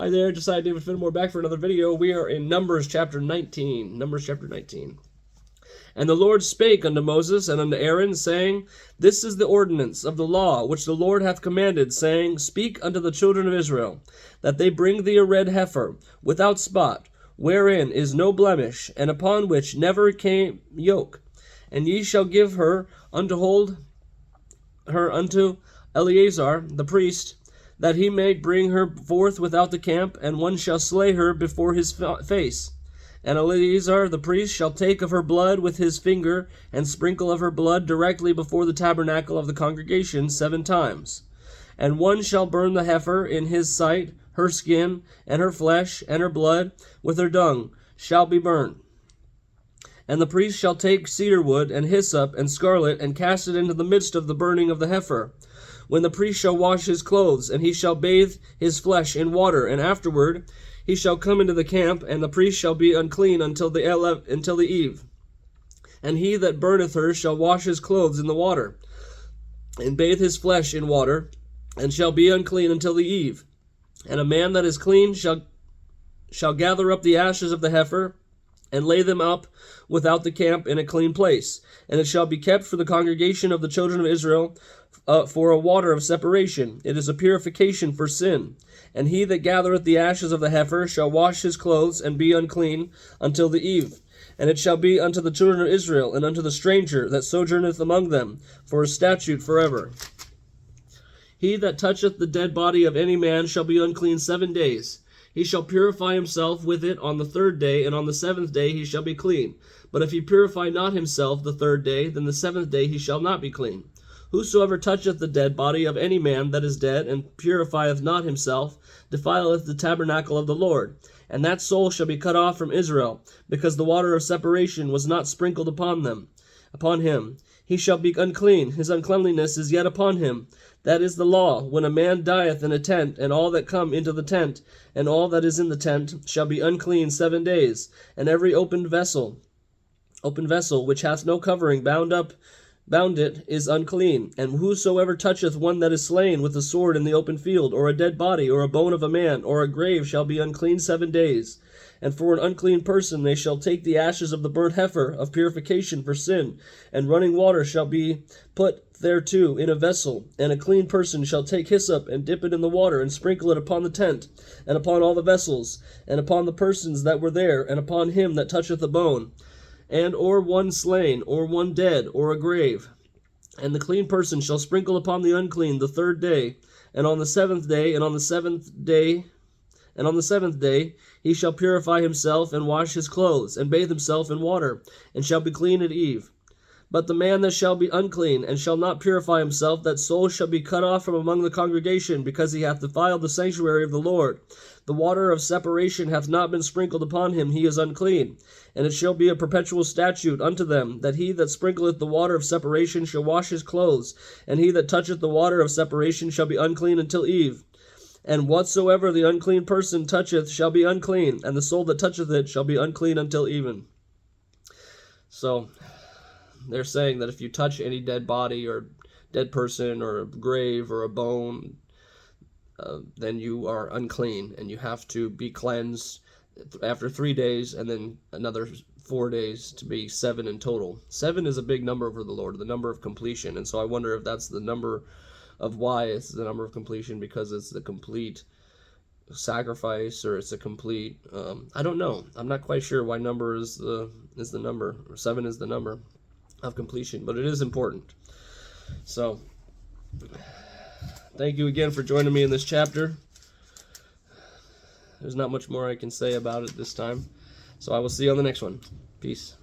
Hi there, Josiah David Fenimore back for another video. We are in Numbers chapter 19. Numbers chapter 19. And the Lord spake unto Moses and unto Aaron, saying, This is the ordinance of the law which the Lord hath commanded, saying, Speak unto the children of Israel, that they bring thee a red heifer, without spot, wherein is no blemish, and upon which never came yoke. And ye shall give her unto hold her unto Eleazar the priest, that he may bring her forth without the camp, and one shall slay her before his face. And Eleazar the priest shall take of her blood with his finger, and sprinkle of her blood directly before the tabernacle of the congregation 7 times. And one shall burn the heifer in his sight, her skin, and her flesh, and her blood, with her dung, shall be burned. And the priest shall take cedar wood, and hyssop, and scarlet, and cast it into the midst of the burning of the heifer. When the priest shall wash his clothes, and he shall bathe his flesh in water, and afterward he shall come into the camp, and the priest shall be unclean until the eve. And he that burneth her shall wash his clothes in the water, and bathe his flesh in water, and shall be unclean until the eve. And a man that is clean shall gather up the ashes of the heifer, and lay them up without the camp in a clean place. And it shall be kept for the congregation of the children of Israel for a water of separation. It is a purification for sin. And he that gathereth the ashes of the heifer shall wash his clothes, and be unclean until the eve. And it shall be unto the children of Israel, and unto the stranger that sojourneth among them, for a statute forever. He that toucheth the dead body of any man shall be unclean 7 days. He shall purify himself with it on the 3rd day, and on the 7th day he shall be clean. But if he purify not himself the 3rd day, then the 7th day he shall not be clean. Whosoever toucheth the dead body of any man that is dead, and purifieth not himself, defileth the tabernacle of the Lord. And that soul shall be cut off from Israel, because the water of separation was not sprinkled upon him. He shall be unclean, his uncleanliness is yet upon him. That is the law. When a man dieth in a tent, and all that come into the tent, and all that is in the tent, shall be unclean 7 days. And every open vessel which hath no covering bound it is unclean. And whosoever toucheth one that is slain with a sword in the open field, or a dead body, or a bone of a man, or a grave, shall be unclean 7 days. And for an unclean person they shall take the ashes of the burnt heifer of purification for sin, and running water shall be put thereto in a vessel. And a clean person shall take hyssop, and dip it in the water, and sprinkle it upon the tent, and upon all the vessels, and upon the persons that were there, and upon him that toucheth the bone, and or one slain, or one dead, or a grave. And the clean person shall sprinkle upon the unclean the 3rd day, and on the 7th day, and on the 7th day he shall purify himself, and wash his clothes, and bathe himself in water, and shall be clean at eve. But the man that shall be unclean, and shall not purify himself, that soul shall be cut off from among the congregation, because he hath defiled the sanctuary of the Lord. The water of separation hath not been sprinkled upon him, he is unclean. And it shall be a perpetual statute unto them, that he that sprinkleth the water of separation shall wash his clothes, and he that toucheth the water of separation shall be unclean until eve. And whatsoever the unclean person toucheth shall be unclean, and the soul that toucheth it shall be unclean until even. So they're saying that if you touch any dead body or dead person or a grave or a bone, then you are unclean, and you have to be cleansed after 3 days, and then another 4 days to be 7 in total. 7 is a big number for the Lord, the number of completion, and so I wonder if that's the number of why it's the number of completion, because it's the complete sacrifice, or it's a complete, I don't know. I'm not quite sure why number is the number, or 7 is the number of completion, but it is important. So thank you again for joining me in this chapter. There's not much more I can say about it this time, so I will see you on the next one. Peace.